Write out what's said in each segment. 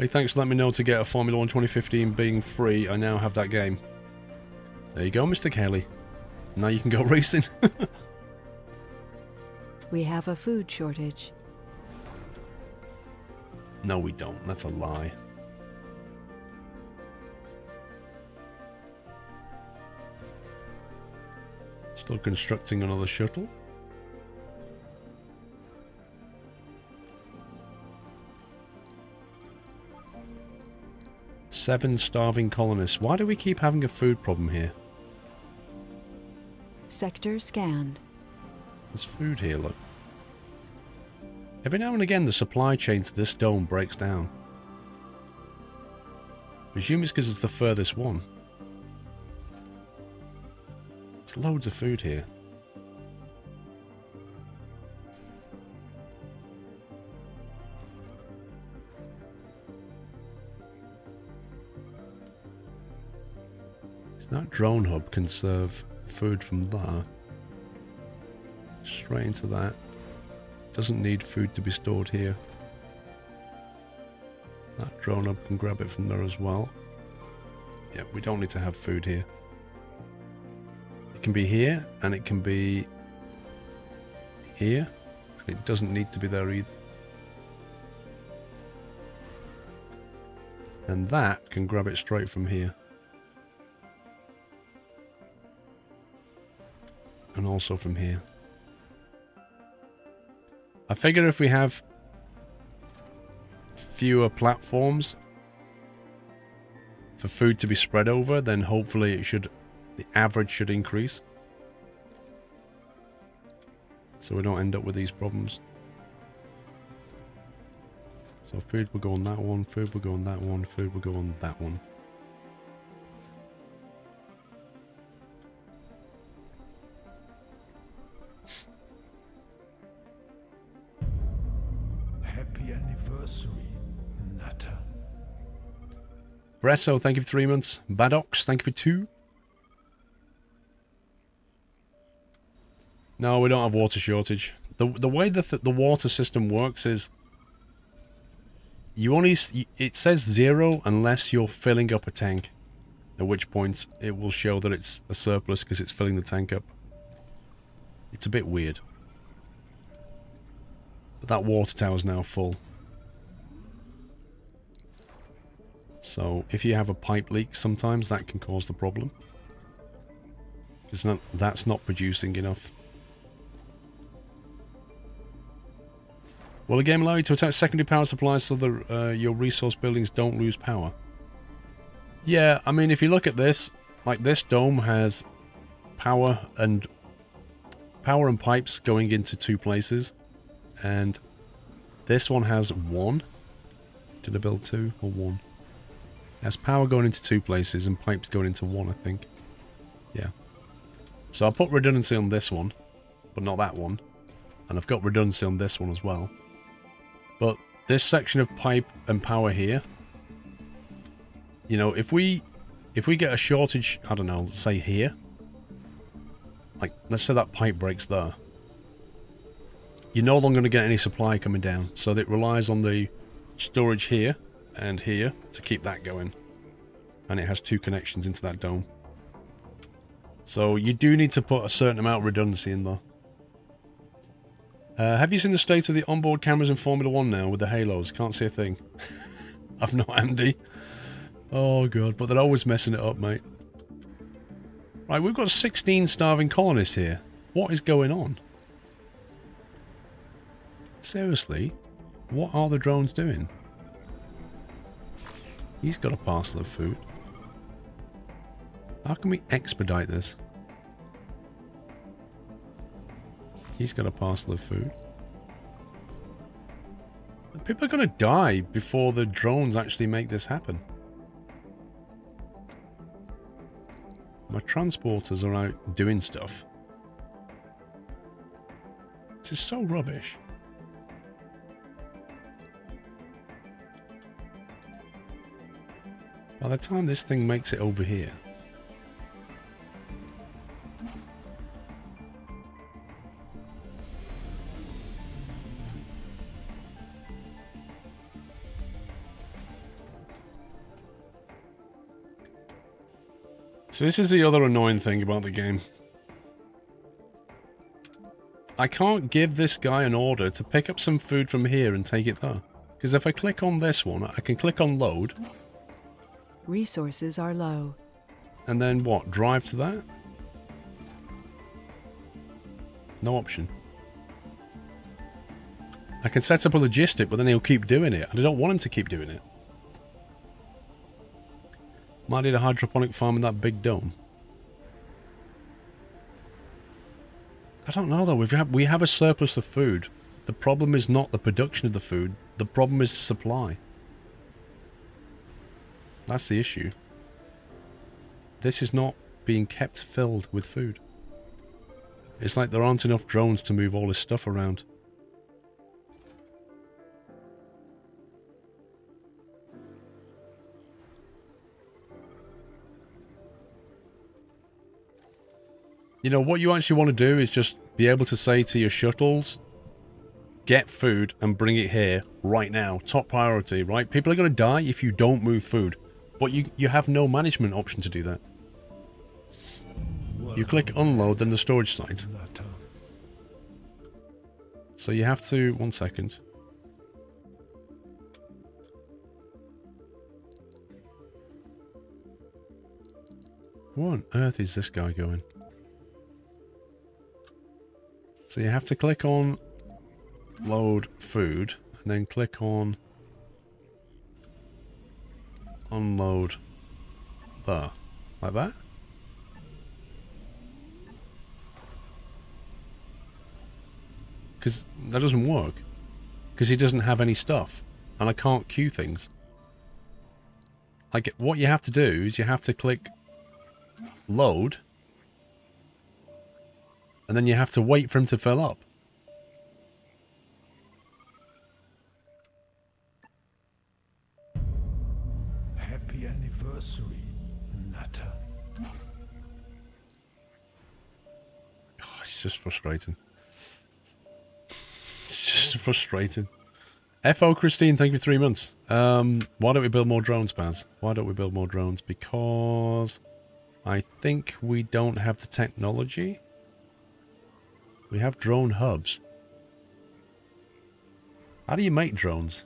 Hey, thanks for letting me know to get a Formula 1 2015 being free. I now have that game. There you go, Mr. Kelly. Now you can go racing. We have a food shortage. No, we don't. That's a lie. Still constructing another shuttle. Seven starving colonists. Why do we keep having a food problem here? Sector scanned. There's food here, look. Every now and again the supply chain to this dome breaks down. Presume it's because it's the furthest one. There's loads of food here. That drone hub can serve food from there. Straight into that. Doesn't need food to be stored here. That drone hub can grab it from there as well. Yeah, we don't need to have food here. It can be here, and it can be here, and it doesn't need to be there either. And that can grab it straight from here. And also from here. I figure if we have fewer platforms for food to be spread over, then hopefully the average should increase. So we don't end up with these problems. So food will go on that one, food will go on that one, food will go on that one. Bresso, thank you for 3 months. Badox, thank you for 2. No, we don't have water shortage. The way the water system works is it says 0 unless you're filling up a tank. At which point it will show that it's a surplus because it's filling the tank up. It's a bit weird. But that water tower is now full. So, if you have a pipe leak, sometimes that can cause the problem. Because that's not producing enough. Will the game allow you to attach secondary power supplies so that your resource buildings don't lose power? Yeah, I mean, if you look at this, like this dome has power and pipes going into 2 places. And this one has 1. Did I build 2 or 1? Has power going into 2 places and pipes going into 1, I think. Yeah. So I'll put redundancy on this one, but not that one. And I've got redundancy on this one as well. But this section of pipe and power here, you know, if we get a shortage, I don't know, say here. Like, let's say that pipe breaks there. You're no longer going to get any supply coming down. So it relies on the storage here and here to keep that going. And it has 2 connections into that dome. So you do need to put a certain amount of redundancy in there. Have you seen the state of the onboard cameras in Formula 1 now with the halos? Can't see a thing. I've not, Andy. Oh god, but they're always messing it up, mate. Right, we've got 16 starving colonists here. What is going on? Seriously? What are the drones doing? He's got a parcel of food. How can we expedite this? He's got a parcel of food. People are going to die before the drones actually make this happen. My transporters are out doing stuff. This is so rubbish. By the time this thing makes it over here... So this is the other annoying thing about the game. I can't give this guy an order to pick up some food from here and take it there. Because if I click on this one, I can click on load. Resources are low. And then what? Drive to that? No option. I can set up a logistic, but then he'll keep doing it. I don't want him to keep doing it. Might need a hydroponic farm in that big dome. I don't know though. We have a surplus of food. The problem is not the production of the food. The problem is supply. That's the issue. This is not being kept filled with food. It's like there aren't enough drones to move all this stuff around. You know, what you actually want to do is just be able to say to your shuttles, get food and bring it here right now. Top priority, right? People are going to die if you don't move food. But you have no management option to do that. You click unload, then the storage site. So you have to... One second. Where on earth is this guy going? So you have to click on load food, and then click on unload there. Like that? Because that doesn't work. Because he doesn't have any stuff. And I can't queue things. Like, what you have to do is you have to click load. And then you have to wait for him to fill up. Happy anniversary, Nutter. Oh, it's just frustrating. It's just frustrating. FO Christine, thank you for 3 months. Why don't we build more drones, Baz? Why don't we build more drones? Because I think we don't have the technology. We have drone hubs. How do you make drones?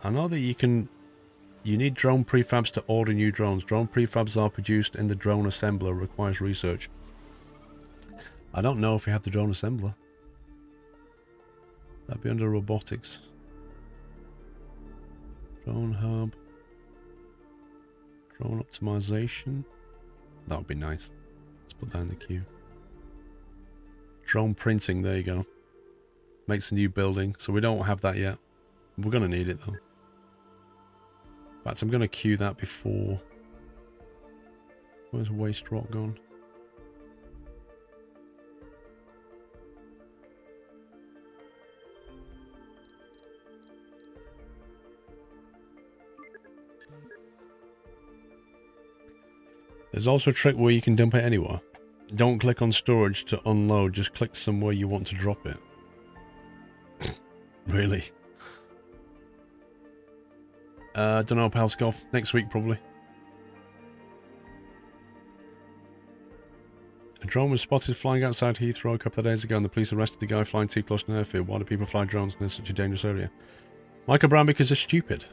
I know that you need drone prefabs to order new drones. Drone prefabs are produced in the drone assembler. Requires research. I don't know if we have the drone assembler. That'd be under robotics. Drone hub. Drone optimization. That would be nice. Put that in the queue. Drone printing, there you go. Makes a new building, so we don't have that yet. We're going to need it though. In fact, I'm going to queue that before... Where's waste rock gone? There's also a trick where you can dump it anywhere. Don't click on storage to unload, just click somewhere you want to drop it. Really? Don't know, Palskov. Next week, probably. A drone was spotted flying outside Heathrow a couple of days ago and the police arrested the guy flying too close to an airfield. Why do people fly drones in such a dangerous area? Michael Brown, because they're stupid.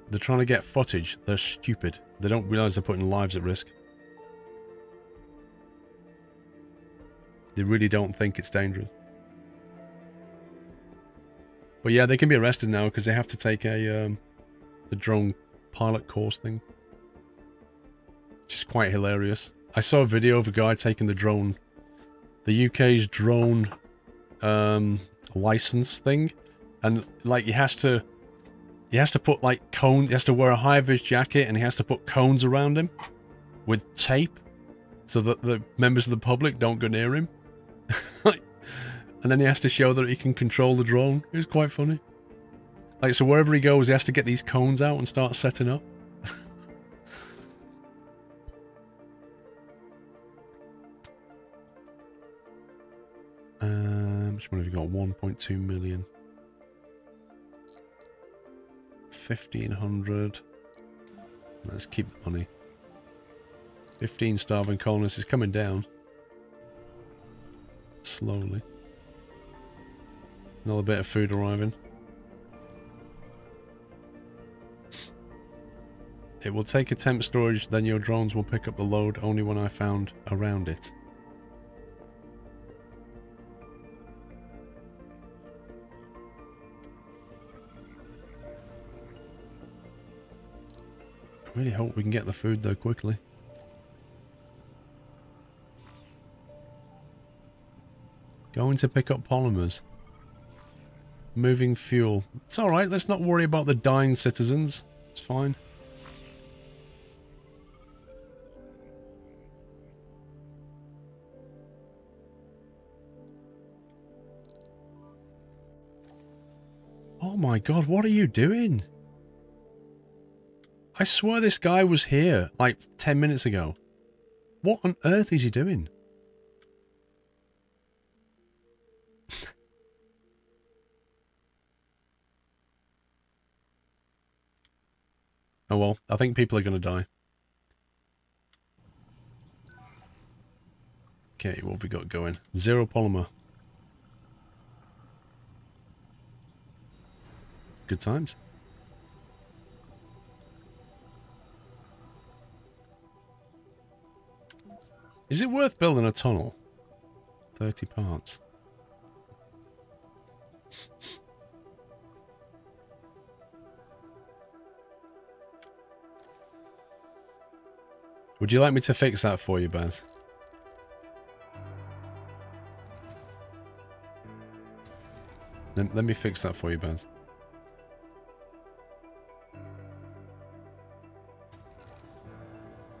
They're trying to get footage. They're stupid. They don't realise they're putting lives at risk. They really don't think it's dangerous. But yeah, they can be arrested now because they have to take a the drone pilot course thing. Which is quite hilarious. I saw a video of a guy taking the drone, the UK's drone license thing, and like he has to put like cones, he has to wear a high-vis jacket and he has to put cones around him with tape so that the members of the public don't go near him. And then he has to show that he can control the drone. It's quite funny. Like, so wherever he goes, he has to get these cones out and start setting up. Which one have you got? 1.2 million. 1,500. Let's keep the money. 15 starving colonists is coming down. Slowly. Another bit of food arriving. It will take a temp storage, then your drones will pick up the load only when I found around it. I really hope we can get the food though quickly. Going to pick up polymers. Moving fuel. It's alright, let's not worry about the dying citizens. It's fine. Oh my god, what are you doing? I swear this guy was here like 10 minutes ago. What on earth is he doing? Oh well, I think people are going to die. Okay, what have we got going? 0 polymer. Good times. Is it worth building a tunnel? 30 parts. Would you like me to fix that for you, Baz? Let me fix that for you, Baz.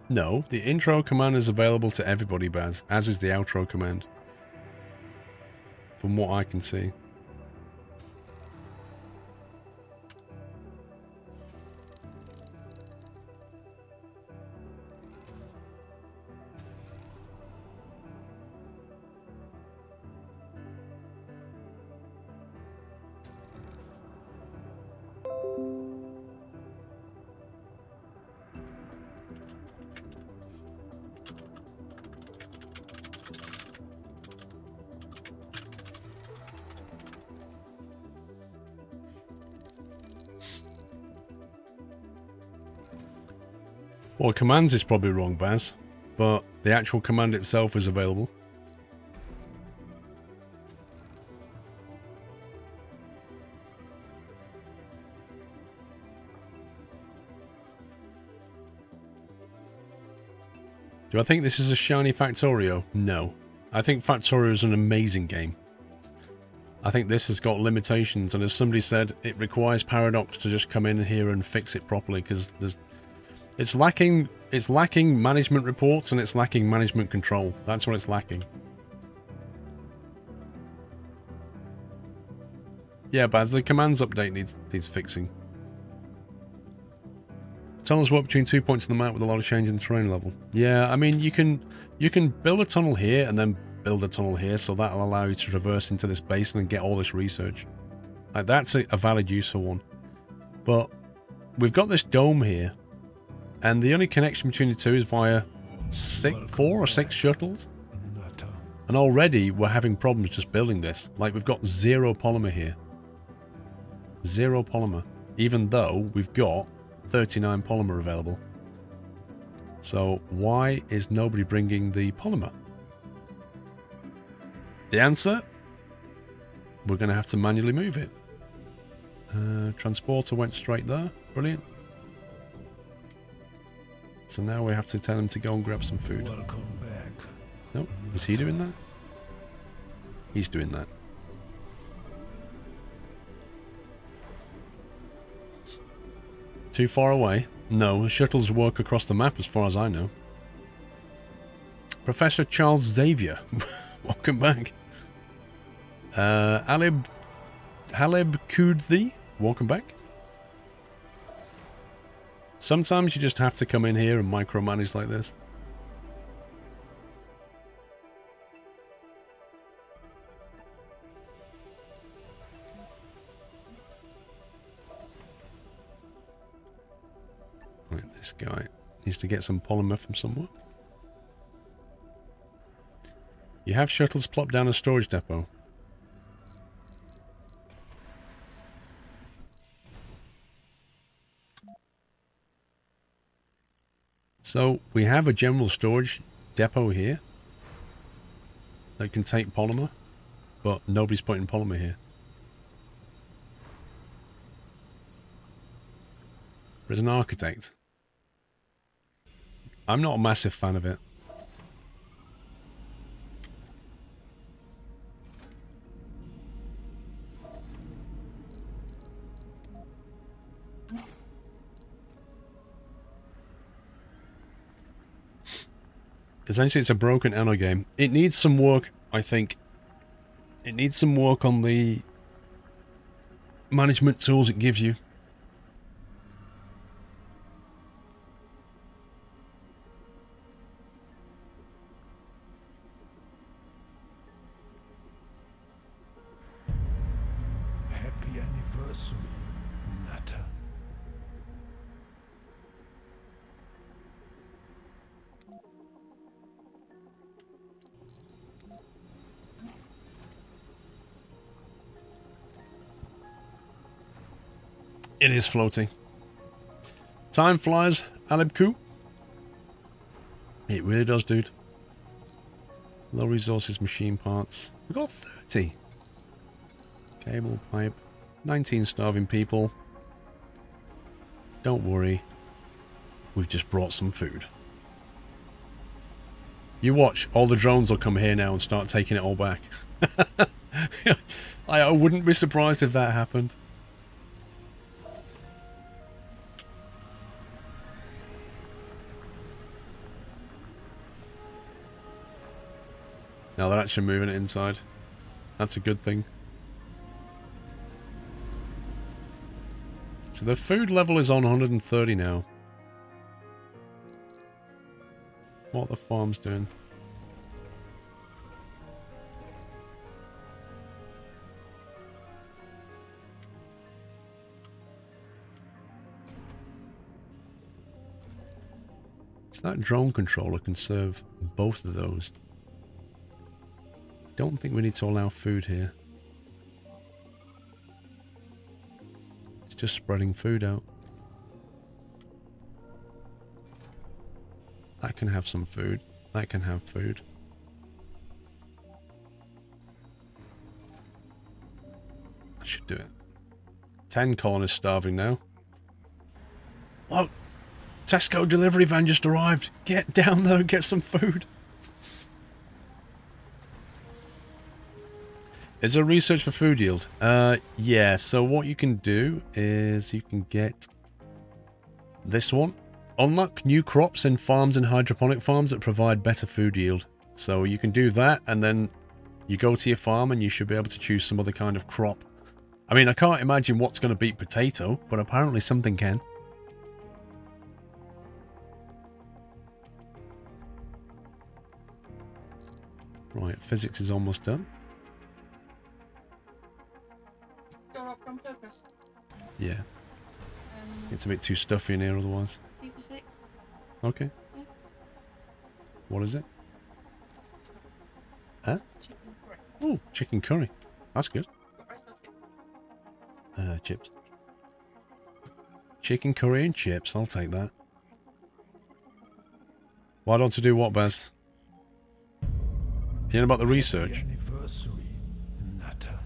No, the intro command is available to everybody, Baz, as is the outro command. From what I can see. Well, commands is probably wrong, Baz, but the actual command itself is available. Do I think this is a shiny Factorio? No. I think Factorio is an amazing game. I think this has got limitations, and as somebody said, it requires Paradox to just come in here and fix it properly, because it's lacking management reports and it's lacking management control. That's what it's lacking. Yeah, Baz, the commands update needs fixing. Tunnels work between 2 points on the map with a lot of change in the terrain level. Yeah, I mean you can build a tunnel here and then build a tunnel here, so that'll allow you to traverse into this basin and get all this research. Like that's a valid use for one. But we've got this dome here. And the only connection between the two is via 4 or 6 shuttles. And already we're having problems just building this. Like we've got 0 polymer here. 0 polymer. Even though we've got 39 polymer available. So why is nobody bringing the polymer? The answer? We're going to have to manually move it. Transporter went straight there. Brilliant. So now we have to tell him to go and grab some food. Welcome back. Nope. Is he doing that? He's doing that. Too far away? No, the shuttles work across the map as far as I know. Professor Charles Xavier. Welcome back. Haleb Kudthi. Welcome back. Sometimes you just have to come in here and micromanage like this. Right, this guy needs to get some polymer from somewhere. You have shuttles plopped down a storage depot. So, we have a general storage depot here that can take polymer, but nobody's putting polymer here. There's an architect. I'm not a massive fan of it. Essentially, it's a broken Anno game. It needs some work, I think. It needs some work on the management tools it gives you. Happy anniversary, Natter. It is floating. Time flies, Alibku. It really does, dude. Low resources, machine parts. We've got 30. Cable, pipe. 19 starving people. Don't worry. We've just brought some food. You watch, all the drones will come here now and start taking it all back. I wouldn't be surprised if that happened. Now they're actually moving it inside. That's a good thing. So the food level is on 130 now. What are the farms doing? So that drone controller can serve both of those. Don't think we need to allow food here. It's just spreading food out. That can have some food. That can have food. That should do it. 10 colonists starving now. Look! Tesco delivery van just arrived. Get down there and get some food. Is there research for food yield? Yeah, so what you can do is you can get this one. Unlock new crops in farms and hydroponic farms that provide better food yield. So you can do that, and then you go to your farm and you should be able to choose some other kind of crop. I mean, I can't imagine what's going to beat potato, but apparently something can. Right, physics is almost done. On purpose. Yeah. It's a bit too stuffy in here otherwise. D6. Okay. Yeah. What is it? Huh? Chicken curry. Oh, chicken curry. That's good. Got rice or chicken? Chips. Chicken curry and chips. I'll take that. Why don't I do what, Baz? You know about the research? Happy anniversary, Natter.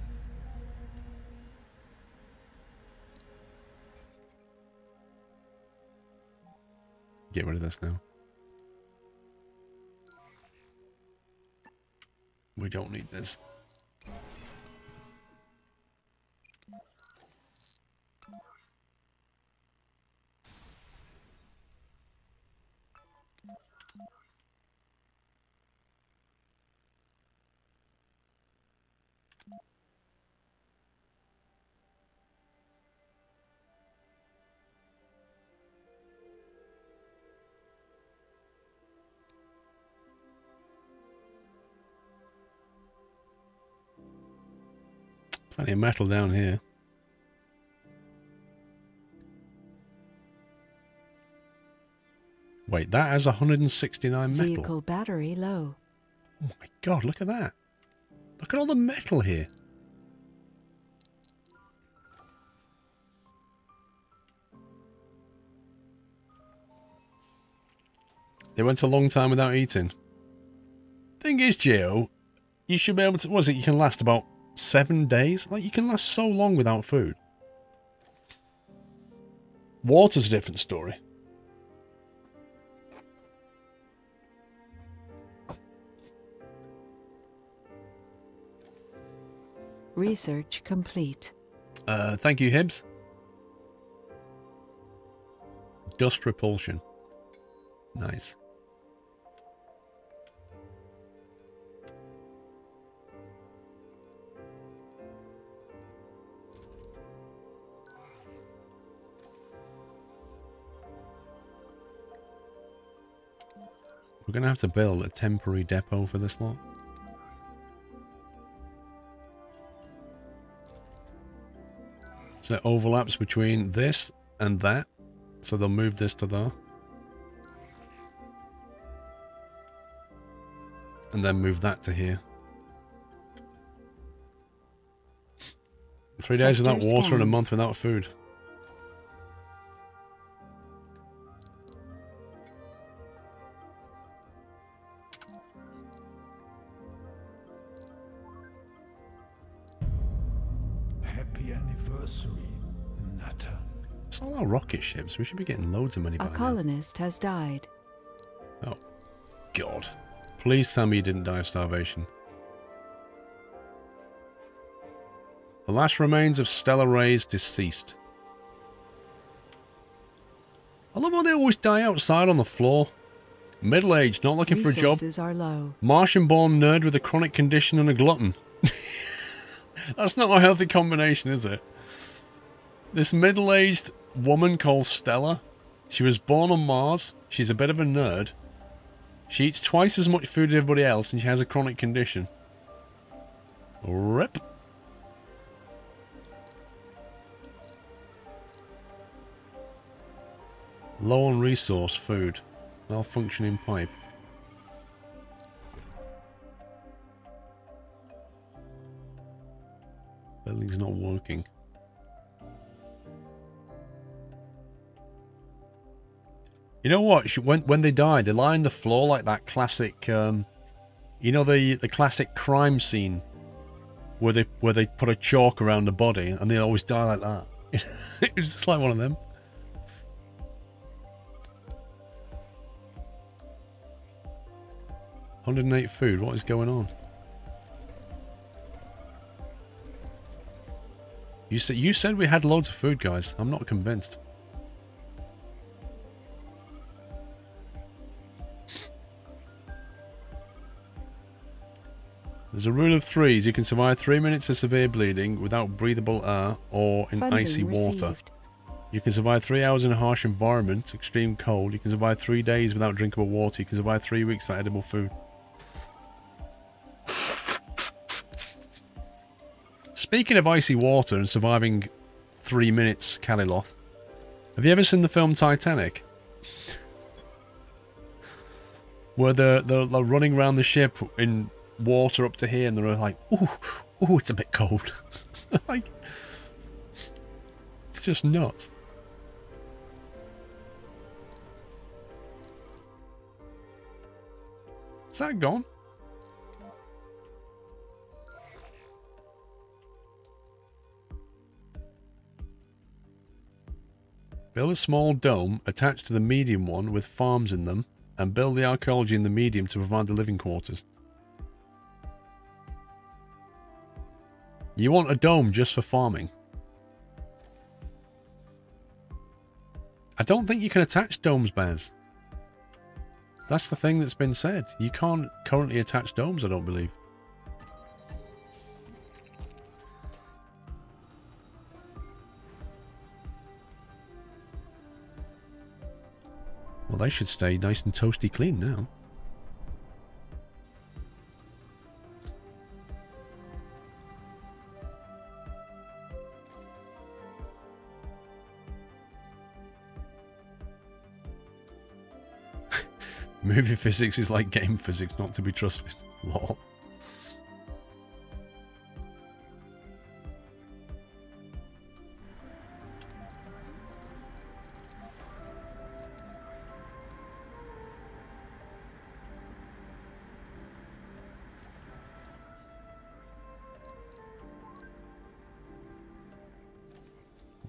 Get rid of this now. We don't need this. Plenty of metal down here. Wait, that has 169 metal. Vehicle battery low. Oh my god, look at that. Look at all the metal here. They went a long time without eating. Thing is, Gio, you should be able to... What is it? You can last about 7 days? Like, you can last so long without food. Water's a different story. Research complete. Thank you, Hibbs. Dust repulsion. Nice. We're going to have to build a temporary depot for this lot. So it overlaps between this and that. So they'll move this to there. And then move that to here. 3 days without water and a month without food. Happy anniversary, Nutter. It's all our rocket ships. We should be getting loads of money by A now. colonist has died. Oh, God. Please tell me you didn't die of starvation. The last remains of Stella Ray's deceased. I love how they always die outside on the floor. Middle-aged, not looking for a job. Resources are low. Martian-born nerd with a chronic condition and a glutton. That's not a healthy combination, is it? This middle-aged woman called Stella. She was born on Mars. She's a bit of a nerd. She eats twice as much food as everybody else, and she has a chronic condition. Rip. Low on resource, food. Malfunctioning pipe. Building's not working. You know what? When they die, they lie on the floor like that classic, you know, the classic crime scene where they put a chalk around the body and they always die like that. It's just like one of them. $108 food. What is going on? You said we had loads of food, guys. I'm not convinced. There's a rule of threes. You can survive 3 minutes of severe bleeding without breathable air or in Funding icy water. received. You can survive 3 hours in a harsh environment, extreme cold. You can survive 3 days without drinkable water. You can survive 3 weeks without edible food. Speaking of icy water and surviving 3 minutes, Caliloth, have you ever seen the film Titanic? Where they're running around the ship in water up to here and they're like, ooh, it's a bit cold. Like, it's just nuts. Is that gone? Build a small dome attached to the medium one with farms in them and build the archaeology in the medium to provide the living quarters. You want a dome just for farming? I don't think you can attach domes, Baz. That's the thing that's been said. You can't currently attach domes, I don't believe. Well, they should stay nice and toasty clean now. Movie physics is like game physics, not to be trusted. Lol.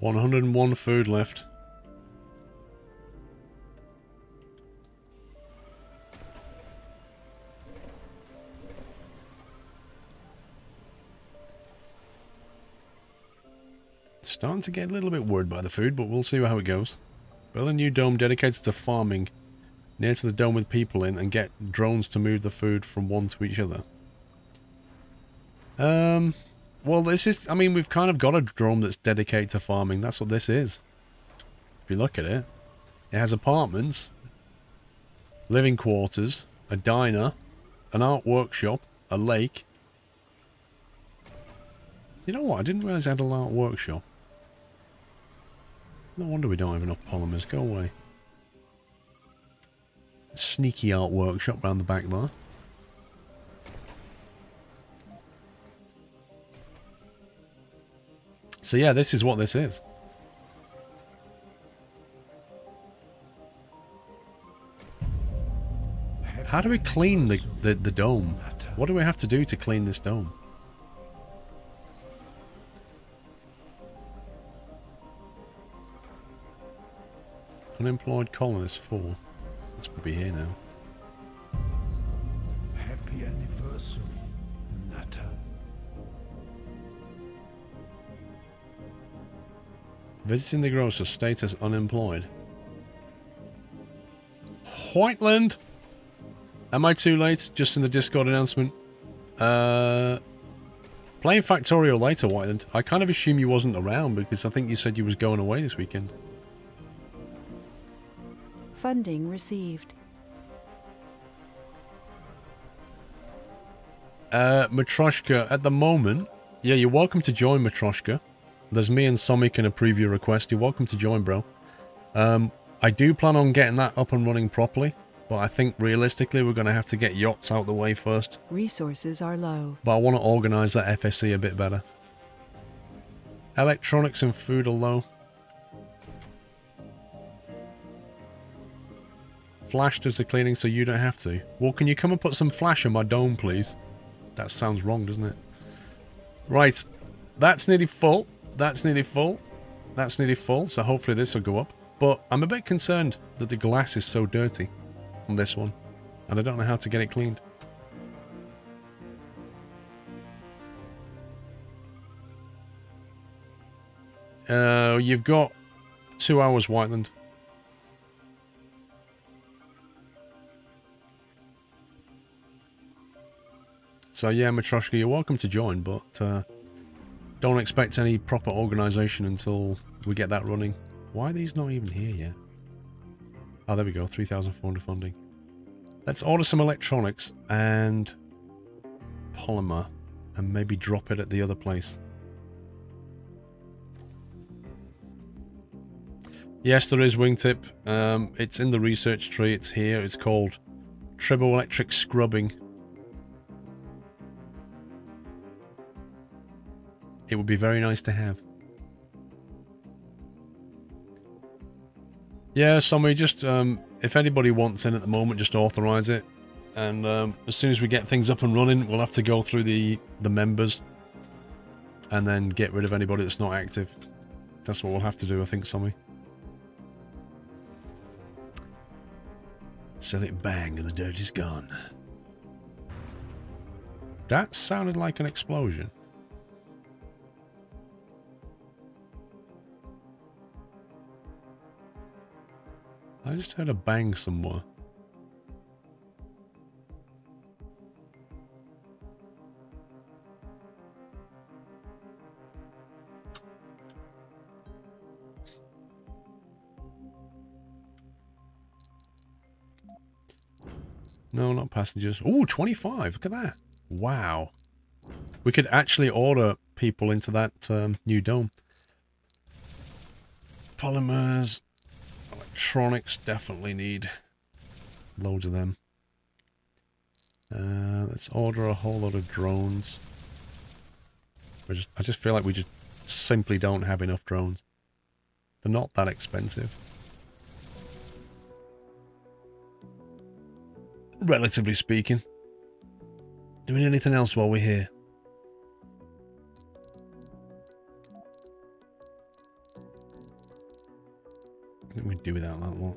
$101 food left. Starting to get a little bit worried by the food, but we'll see how it goes. Build a new dome dedicated to farming near to the dome with people in and get drones to move the food from one to each other. Well, this is... I mean, we've kind of got a drone that's dedicated to farming. That's what this is. If you look at it. It has apartments, living quarters, a diner, an art workshop, a lake. You know what? I didn't realize I had an art workshop. No wonder we don't have enough polymers. Go away. Sneaky art workshop round the back there. So yeah, this is what this is. How do we clean the dome? What do we have to do to clean this dome? Unemployed colonists 4. Let's be here now. Happy anniversary, Nutter. Visiting the grocer, status unemployed. Whiteland! Am I too late? Just in the Discord announcement. Playing Factorial later, Whiteland. I kind of assume you wasn't around because I think you said you was going away this weekend. Funding received. Matroshka, at the moment... Yeah, you're welcome to join, Matroshka. There's me and Somic in a preview request. You're welcome to join, bro. I do plan on getting that up and running properly, but I think realistically we're going to have to get yachts out the way first. Resources are low. But I want to organise that FSC a bit better. Electronics and food are low. Flash does the cleaning so you don't have to. Well, can you come and put some flash on my dome, please? That sounds wrong, doesn't it? Right. That's nearly full. That's nearly full. That's nearly full, so hopefully this will go up. But I'm a bit concerned that the glass is so dirty on this one. And I don't know how to get it cleaned. You've got 2 hours, Whiteland. So yeah, Matroshka, you're welcome to join, but don't expect any proper organisation until we get that running. Why are these not even here yet? Oh, there we go, 3,400 funding. Let's order some electronics and polymer and maybe drop it at the other place. Yes, there is wingtip. It's in the research tree. It's here. It's called triboelectric scrubbing. It would be very nice to have. Yeah, somebody just, if anybody wants in at the moment, just authorize it. And as soon as we get things up and running, we'll have to go through the members. And then get rid of anybody that's not active. That's what we'll have to do, I think, Sommy. Set it bang and the dirt is gone. That sounded like an explosion. I just heard a bang somewhere. No, not passengers. Ooh, 25. Look at that. Wow. We could actually order people into that new dome. Polymers. Electronics definitely need. Loads of them. Let's order a whole lot of drones. I just feel like we just simply don't have enough drones. They're not that expensive. Relatively speaking. Doing anything else while we're here? What can we do without that lot?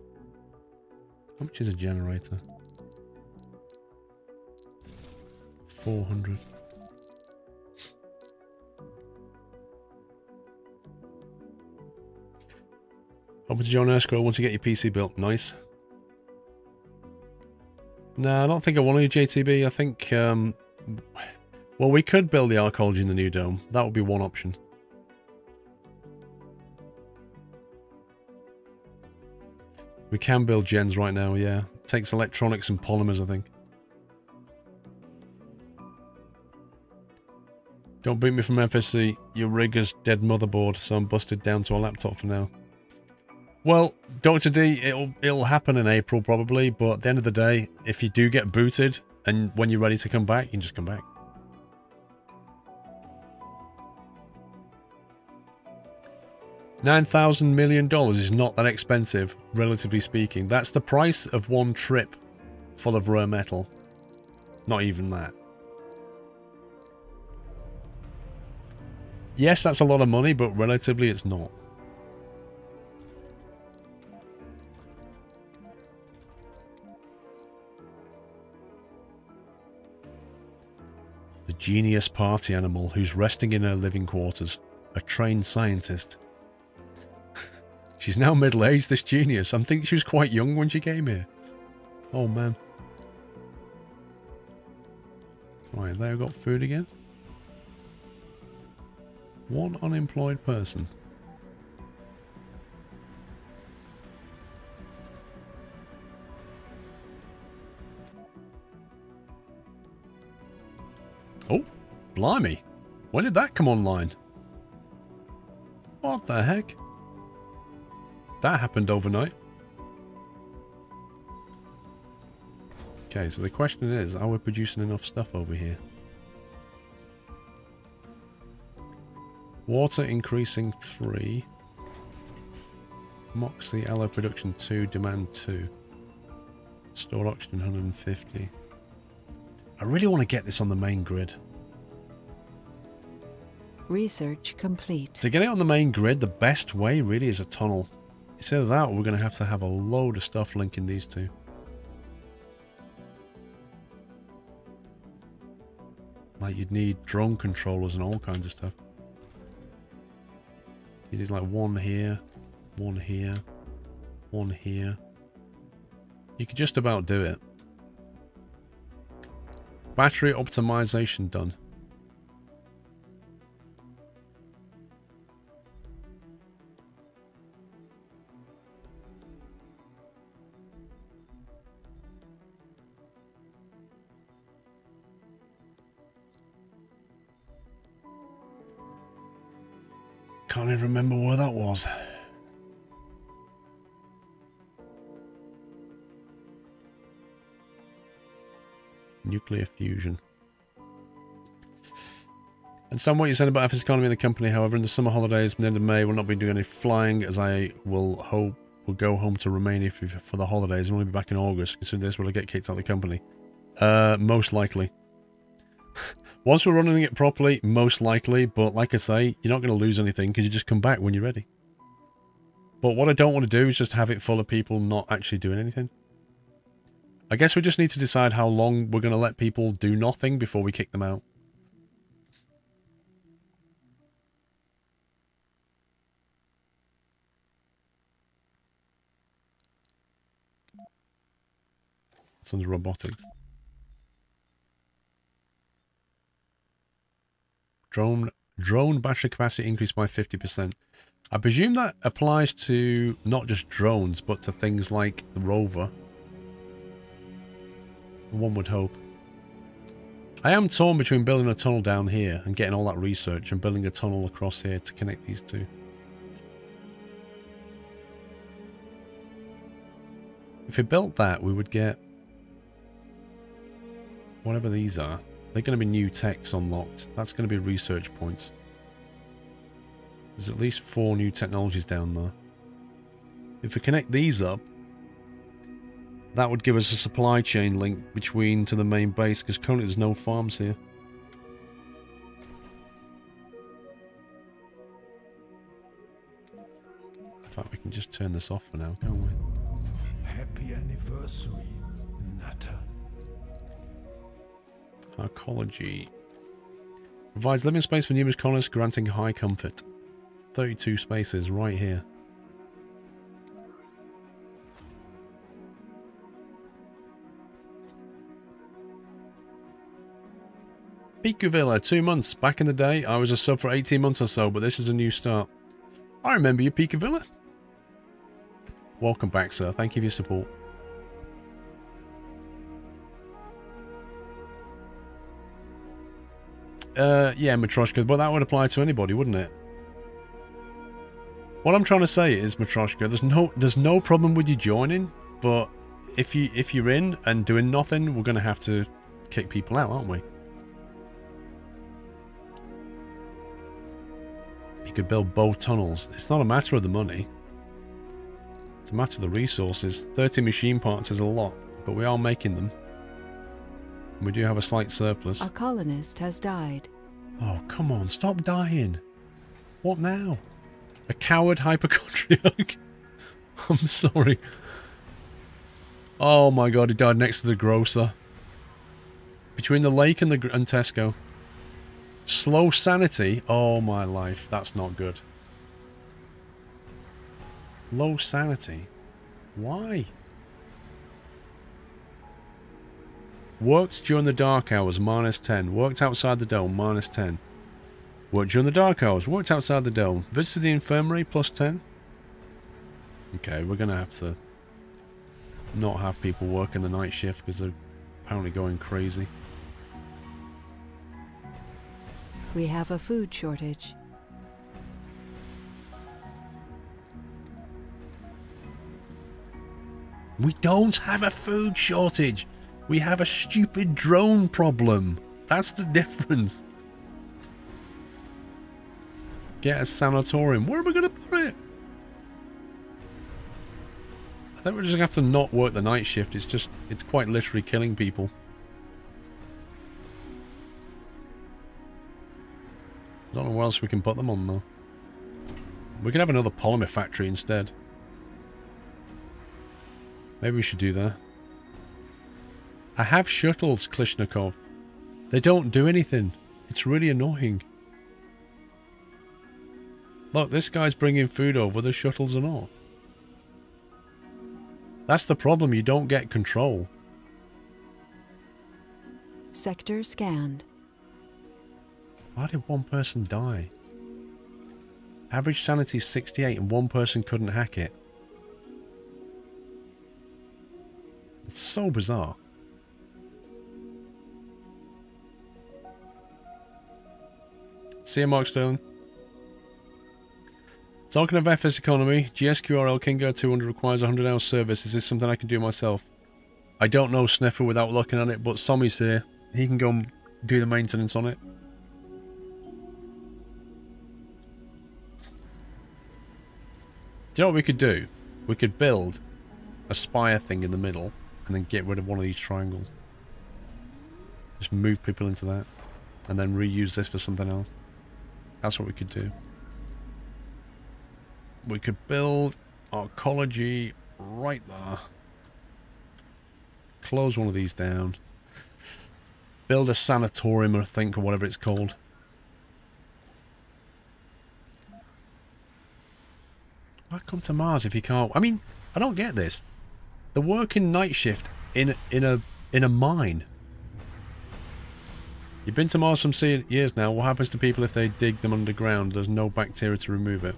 How much is a generator? 400. Open to John Erskine once you get your PC built. Nice. No, I don't think I want to do JTB. I think, well, we could build the archaeology in the new dome. That would be one option. We can build gens right now, yeah. It takes electronics and polymers, I think. Don't beat me from FSC. Your rig is dead motherboard, so I'm busted down to a laptop for now. Well, Dr. D, it'll happen in April probably, but at the end of the day, if you do get booted and when you're ready to come back, you can just come back. $9,000 million is not that expensive, relatively speaking. That's the price of one trip full of rare metal. Not even that. Yes, that's a lot of money, but relatively it's not. The genius party animal who's resting in her living quarters. A trained scientist. She's now middle-aged, this genius. I think she was quite young when she came here. Oh, man. Right, there, got food again. One unemployed person. Oh, blimey. When did that come online? What the heck? That happened overnight. Okay, so the question is, are we producing enough stuff over here? Water increasing 3. Moxie alloy production 2, demand 2. Stored oxygen 150. I really want to get this on the main grid. Research complete. To get it on the main grid, the best way really is a tunnel. It's either that or we're going to have a load of stuff linking these two. Like you'd need drone controllers and all kinds of stuff. You need like one here, one here, one here. You could just about do it. Battery optimization done. Can't even remember where that was. Nuclear fusion. And some what you said about FS economy in the company, however, in the summer holidays from the end of May, will not be doing any flying, as I will go home to Romania for the holidays and only be back in August. Consider this, will I get kicked out of the company? Most likely. Once we're running it properly, most likely, but like I say, you're not going to lose anything because you just come back when you're ready. But what I don't want to do is just have it full of people not actually doing anything. I guess we just need to decide how long we're going to let people do nothing before we kick them out. It's under robotics. Drone battery capacity increased by 50%. I presume that applies to not just drones, but to things like the rover. One would hope. I am torn between building a tunnel down here and getting all that research and building a tunnel across here to connect these two. If we built that, we would get Whatever these are. They're going to be new techs unlocked. That's going to be research points. There's at least 4 new technologies down there. If we connect these up, that would give us a supply chain link between to the main base, because currently there's no farms here. In fact, we can just turn this off for now, can't we? Happy anniversary, Nutter. Arcology. Provides living space for numerous colonists, granting high comfort. 32 spaces right here. Piku Villa, 2 months. Back in the day, I was a sub for 18 months or so, but this is a new start. I remember you, Piku Villa. Welcome back, sir. Thank you for your support. Yeah, Matroshka, but that would apply to anybody, wouldn't it? What I'm trying to say is, Matroshka, there's no problem with you joining, but if you're in and doing nothing, we're gonna have to kick people out, aren't we? You could build both tunnels. It's not a matter of the money. It's a matter of the resources. 30 machine parts is a lot, but we are making them. We do have a slight surplus. A colonist has died. Oh, come on. Stop dying. What now? A coward hypochondriac? I'm sorry. Oh my god, he died next to the grocer. Between the lake and Tesco. Slow sanity? Oh my life. That's not good. Low sanity? Why? Worked during the dark hours, -10. Worked outside the dome, -10. Worked during the dark hours, worked outside the dome. Visited the infirmary, +10. Okay, we're going to have to not have people working the night shift because they're apparently going crazy. We have a food shortage. We don't have a food shortage. We have a stupid drone problem. That's the difference. Get a sanatorium. Where am I going to put it? I think we're just going to have to not work the night shift. It's quite literally killing people. I don't know where else we can put them on though. We could have another polymer factory instead. Maybe we should do that. I have shuttles, Klishnikov. They don't do anything. It's really annoying. Look, this guy's bringing food over, the shuttles are not. That's the problem, you don't get control. Sector scanned. Why did one person die? Average sanity is 68 and one person couldn't hack it. It's so bizarre. See you, Mark Sterling. Talking of FS economy, GSQRL Kingo 200 requires 100 hours service. Is this something I can do myself? I don't know, Sniffer, without looking at it, but Sommy's here. He can go and do the maintenance on it. Do you know what we could do? We could build a spire thing in the middle and then get rid of one of these triangles. Just move people into that and then reuse this for something else. That's what we could do. We could build arcology right there. Close one of these down. Build a sanatorium, I think, or whatever it's called. Why come to Mars if you can't? I mean, I don't get this. They're working night shift in a mine. You've been to Mars for some years now. What happens to people if they dig them underground? There's no bacteria to remove it.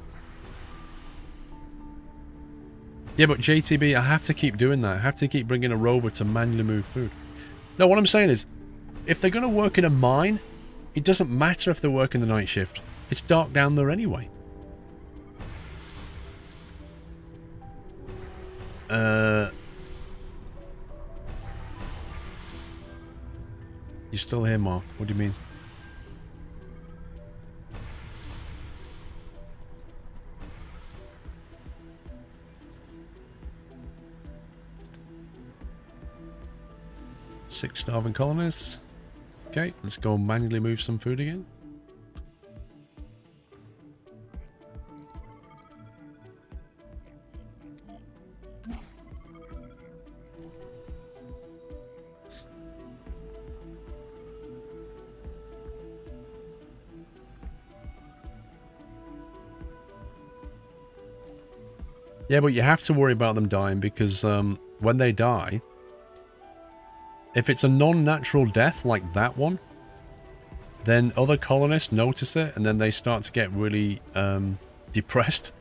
Yeah, but JTB, I have to keep doing that. I have to keep bringing a rover to manually move food. No, what I'm saying is, if they're going to work in a mine, it doesn't matter if they're working the night shift. It's dark down there anyway. You're still here, Mark. What do you mean? Six starving colonists. Okay, let's go manually move some food again. Yeah, but you have to worry about them dying because when they die, if it's a non-natural death like that one, then other colonists notice it and then they start to get really depressed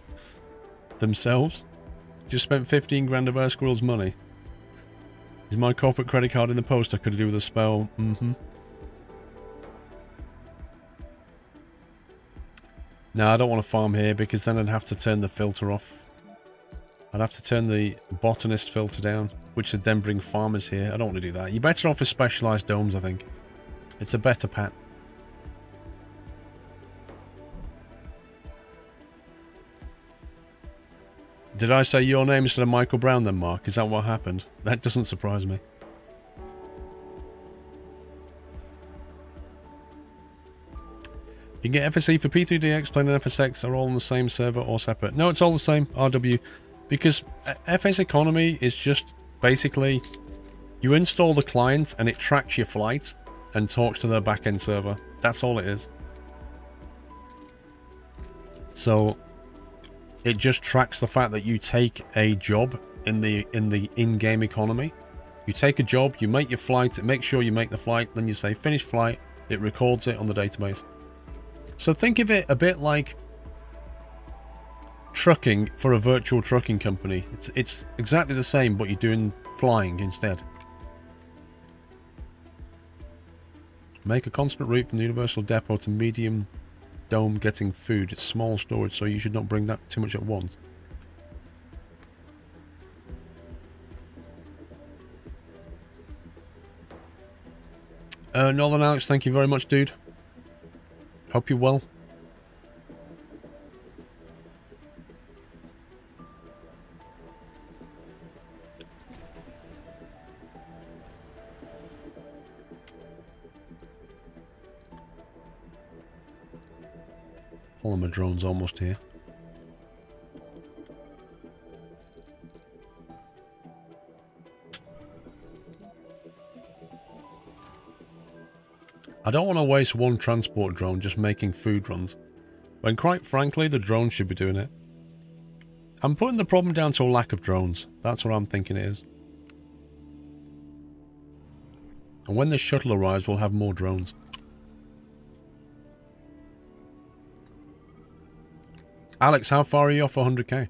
themselves. Just spent 15 grand of our squirrel's money. Is my corporate credit card in the post? I could do with a spell. Mm-hmm. No, I don't want to farm here because then I'd have to turn the filter off. I'd have to turn the botanist filter down, which would then bring farmers here. I don't want to do that. You're better off with specialized domes, I think. It's a better pat. Did I say your name instead of Michael Brown then, Mark? Is that what happened? That doesn't surprise me. You can get FSE for P3DX, Plain and FSX are all on the same server or separate. No, it's all the same, RW. Because FS Economy is just basically you install the client and it tracks your flight and talks to their backend server. That's all it is. So it just tracks the fact that you take a job in the in-game economy. You take a job, you make your flight, it makes sure you make the flight, then you say finish flight, it records it on the database. So think of it a bit like trucking for a virtual trucking company. It's exactly the same, but you're doing flying instead. Make a constant route from the Universal Depot to Medium Dome getting food. It's small storage, so you should not bring that too much at once. Northern Alex, thank you very much, dude. Hope you're well. Polymer drone's almost here. I don't want to waste one transport drone just making food runs, when quite frankly the drone should be doing it. I'm putting the problem down to a lack of drones. That's what I'm thinking it is. And when the shuttle arrives, we'll have more drones. Alex, how far are you off 100k?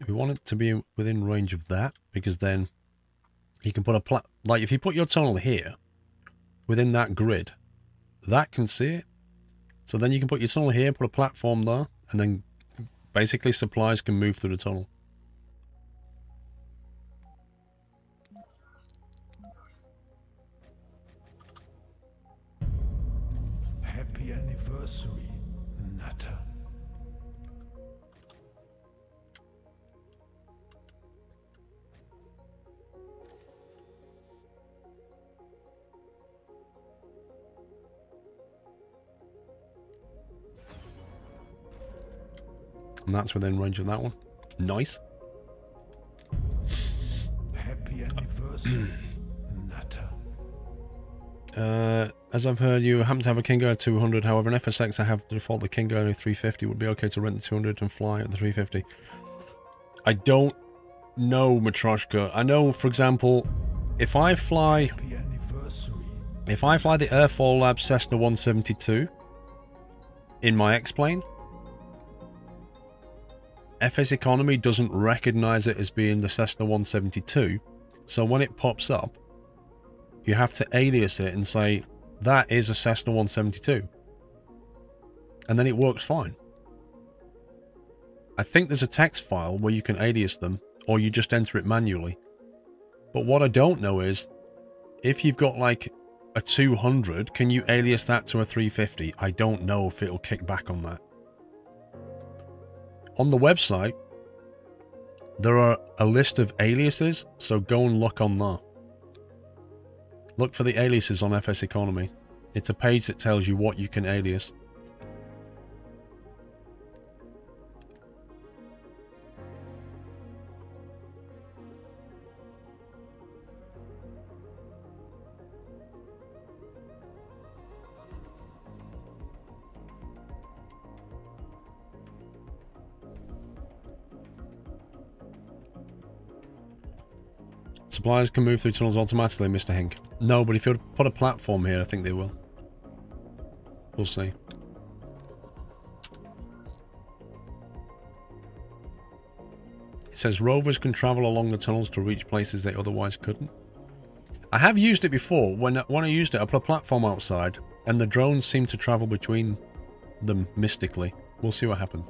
We want it to be within range of that, because then you can put a like if you put your tunnel here within that grid, that can see it. So then you can put your tunnel here, put a platform there, and then basically supplies can move through the tunnel. Happy anniversary, Nutter. And that's within range of that one. Nice. Happy anniversary, Nutter. As I've heard, you happen to have a Kingo at 200. However, in FSX, I have the default the Kingo at 350. Would be okay to rent the 200 and fly at the 350. I don't No, Matroshka. I know, for example, if I fly Happy anniversary. the Airfall Lab Cessna 172 in my X-Plane, FS Economy doesn't recognize it as being the Cessna 172, so when it pops up, you have to alias it and say, that is a Cessna 172. And then it works fine. I think there's a text file where you can alias them, or you just enter it manually. But what I don't know is, if you've got like a 200, can you alias that to a 350? I don't know if it'll kick back on that. On the website, there are a list of aliases, so go and look on there. Look for the aliases on FS Economy. It's a page that tells you what you can alias. Suppliers can move through tunnels automatically, Mr. Hink. No, but if you put a platform here, I think they will. We'll see. It says rovers can travel along the tunnels to reach places they otherwise couldn't. I have used it before. When I used it, I put a platform outside, and the drones seem to travel between them mystically. We'll see what happens.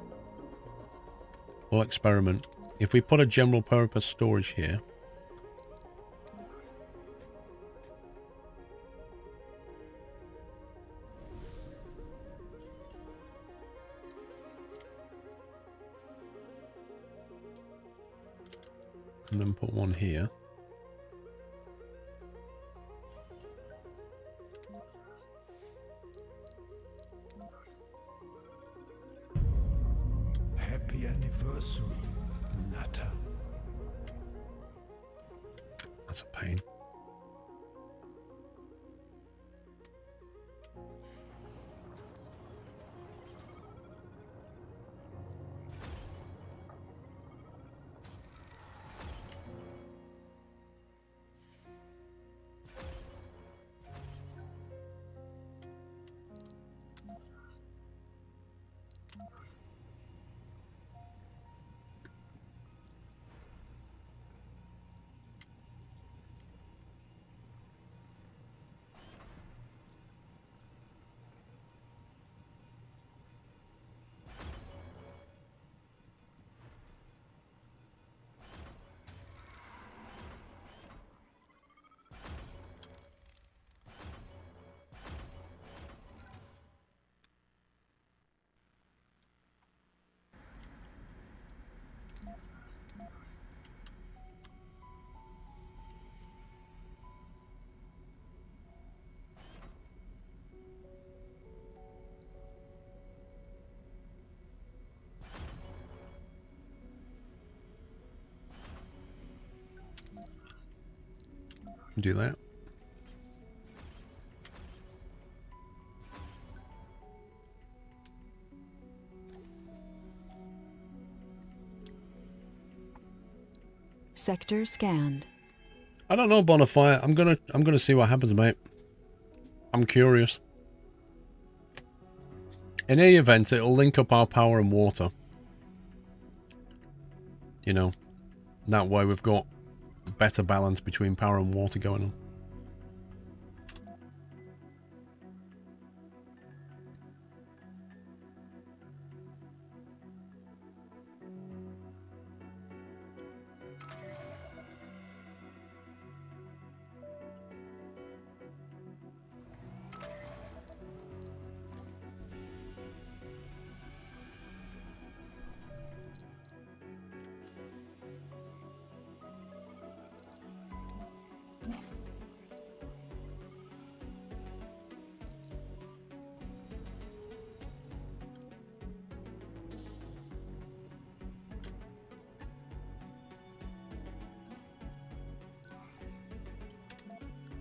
We'll experiment. If we put a general purpose storage here, and then put one here. Happy anniversary, Nutter. That's a pain. Do that. Sector scanned. I don't know, Bonafire. I'm gonna see what happens, mate. I'm curious. In any event, it'll link up our power and water. You know, that way we've got better balance between power and water going on.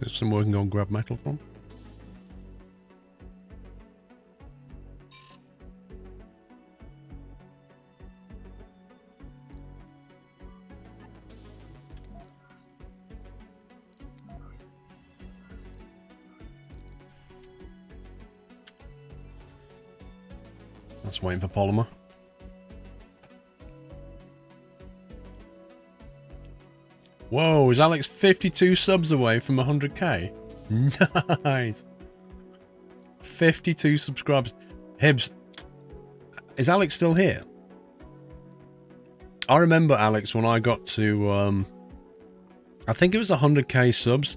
There's somewhere we can go and grab metal from. Just waiting for polymer. Whoa, is Alex 52 subs away from 100k? Nice. 52 subscribers. Hibs, is Alex still here? I remember, Alex, when I got to, I think it was 100k subs.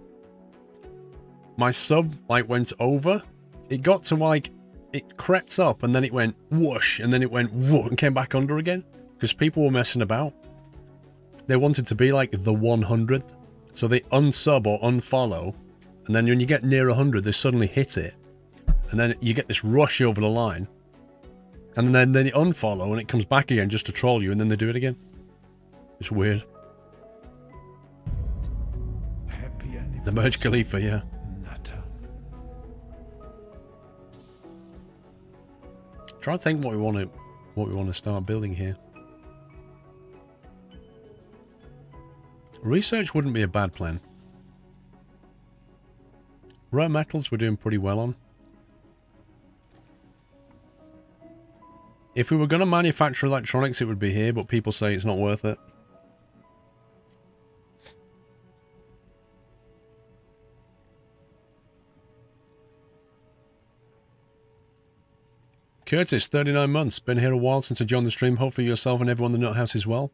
My sub, like, went over. It got to, like, it crept up, and then it went whoosh, and then it went whoosh, and came back under again. Because people were messing about. They wanted to be, like, the 100th. So they unsub or unfollow, and then when you get near 100, they suddenly hit it. And then you get this rush over the line. And then they unfollow, and it comes back again just to troll you, and then they do it again. It's weird. The Merge Khalifa, yeah. Try to think what we want to start building here. Research wouldn't be a bad plan. Rare metals we're doing pretty well on. If we were going to manufacture electronics, it would be here, but people say it's not worth it. Curtis, 39 months. Been here a while since I joined the stream. Hopefully yourself and everyone in the Nut House is well.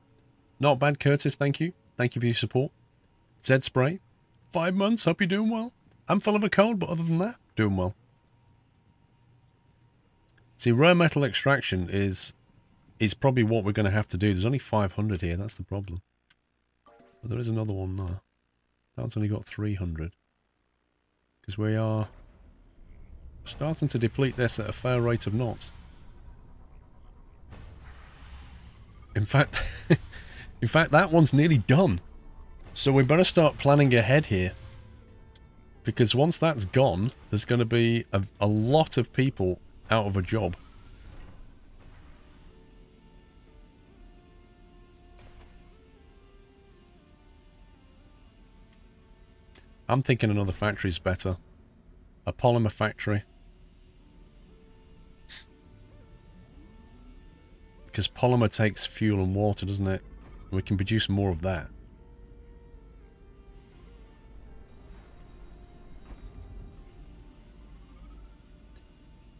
Not bad, Curtis. Thank you. Thank you for your support. Zed Spray, 5 months. Hope you're doing well. I'm full of a cold, but other than that, doing well. See, rare metal extraction is probably what we're going to have to do. There's only 500 here. That's the problem. But there is another one there. That's only got 300. Because we are starting to deplete this at a fair rate of knots. In fact, that one's nearly done. So we better start planning ahead here. Because once that's gone, there's going to be a lot of people out of a job. I'm thinking another factory is better. A polymer factory. Because polymer takes fuel and water, doesn't it? We can produce more of that.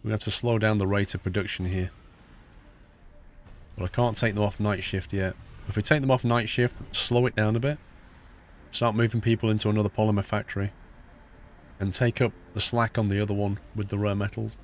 We have to slow down the rate of production here. But I can't take them off night shift yet. If we take them off night shift, slow it down a bit. Start moving people into another polymer factory. And take up the slack on the other one with the rare metals.